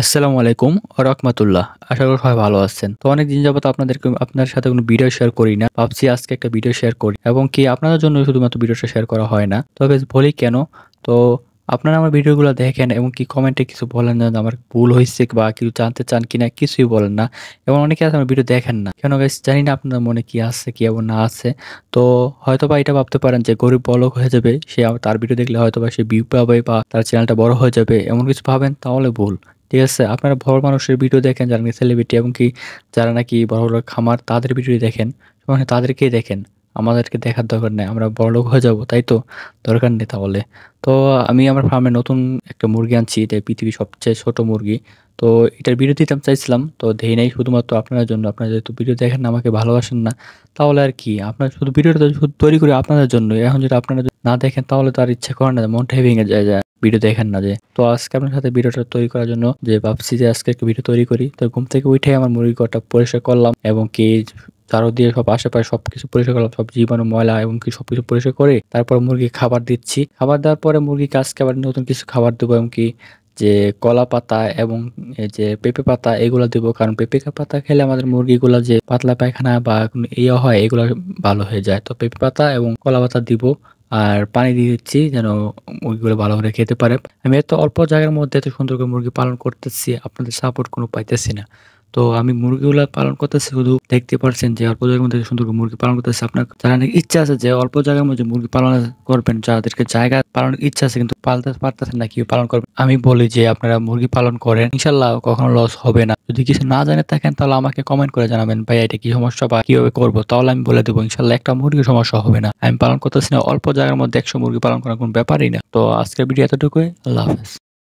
আসসালামু আলাইকুম ওয়া রাহমাতুল্লাহ। আশা করি সবাই ভালো আছেন। তো অনেকদিন যাবত আপনার সাথে কোনো ভিডিও শেয়ার করি না। ভাবছি আজকে একটা ভিডিও শেয়ার করি এবং কি আপনাদের জন্য শুধুমাত্র ভিডিওটা শেয়ার করা হয় না। তবে বলি কেন? তো আপনারা আমার ভিডিওগুলো দেখেন এবং কি কমেন্টে কিছু বলেন না যে আমার ভুল হইছে বা কিছু জানতে চান কিনা কিছুই বলেন না। এবং অনেকে আছে আমার ভিডিও দেখেন না। কেন গাইস জানি না আপনার মনে কি আছে কি এবং না আছে। তো হয়তোবা এটা ভাবতে পারেন যে গরিব বড়লোক হয়ে যাবে। তার ভিডিও দেখলে হয়তোবা সে ভিউ পাবে বা তার চ্যানেলটা বড় হয়ে যাবে। এমন কিছু ভাবেন তাহলে ভুল। ঠিক আছে? আপনারা বড় মানুষের ভিডিও দেখেন যারা নাকি সেলিব্রিটি এবং কি যারা নাকি বড়, বড় খামার তাদের ভিডিও দেখেন। মানে তাদেরকেই দেখেন। আমাদেরকে দেখার দরকার নাই। আমরা বড়লোক হয়ে যাবো, তাই তো? দরকার নেই তাহলে। তো আমি আমার ফার্মে নতুন একটা মুরগি আনছি। এটা পৃথিবীর সবচেয়ে ছোট মুরগি। তো এটার ভিডিও দিতে চাইছিলাম। তো দেই নাই শুধুমাত্র আপনার জন্য। আপনারা যেহেতু ভিডিও দেখেন না, আমাকে ভালোবাসেন না, তাহলে আর কি? আপনার শুধু ভিডিওটা তো শুধু তৈরি করি আপনাদের জন্যই। এখন যদি আপনারা না দেখেন তাহলে তো আর ইচ্ছা করে না। মনটাই ভেঙে যায় যে ভিডিও দেখেন না যে। তো আজকে আপনার সাথে ভিডিওটা তৈরি করার জন্য যে ভাবছি যে আজকে একটা ভিডিও তৈরি করি। তো ঘুম থেকে উঠেই আমার মুরগি ঘরটা পরিষ্কার করলাম এবং কি ঝাড়ু দিয়ে সব আশেপাশে সবকিছু পরিষ্কার করলাম। সব জীবাণু, ময়লা এবং কি সবকিছু পরিষ্কার করে তারপর মুরগিকে খাবার দিচ্ছি। খাবার দেওয়ার পরে মুরগিকে আজকে আবার নতুন কিছু খাবার দেবো এবং কি যে কলা পাতা এবং এই যে পেঁপে পাতা এগুলা দেবো। কারণ পেঁপে পাতা খেলে আমাদের মুরগিগুলা যে পাতলা পায়খানা বা কোনো হয় এগুলা ভালো হয়ে যায়। তো পেঁপে পাতা এবং কলা পাতা দিব। আর পানি দিয়ে দিচ্ছি যেন মুরগিগুলো ভালো করে খেতে পারে। আমি এত অল্প জায়গার মধ্যে এত সুন্দর করে মুরগি পালন করতেছি, আপনাদের সাপোর্ট কোনো পাইতেছি না। তো আমি মুরগিগুলা পালন করতেছি শুধু দেখতে পারছেন যে অল্প জায়গার মধ্যে সুন্দর করে মুরগি পালন করতেছি। আপনার যারা নাকি ইচ্ছা আছে যে অল্প জায়গার মধ্যে মুরগি পালন করবেন, যাদেরকে জায়গা পালনের ইচ্ছা আছে কিন্তু পালতে পারতেছেন না কিভাবে পালন করবেন, আমি বলি যে আপনারা মুরগি পালন করেন। ইনশাআল্লাহ কখনো লস হবে না। যদি কিছু না জেনে থাকেন তাহলে আমাকে কমেন্ট করে জানাবেন, ভাই এটা কি সমস্যা বা কিভাবে করবো, তাহলে আমি বলে দেবো। ইনশাআল্লাহ একটা মুরগির সমস্যা হবে না। আমি পালন করতেছি না, অল্প জায়গার মধ্যে 100 মুরগি পালন করার কোনো ব্যাপারই না। তো আজকের ভিডিও এতটুকুই। আল্লাহ হাফেজ।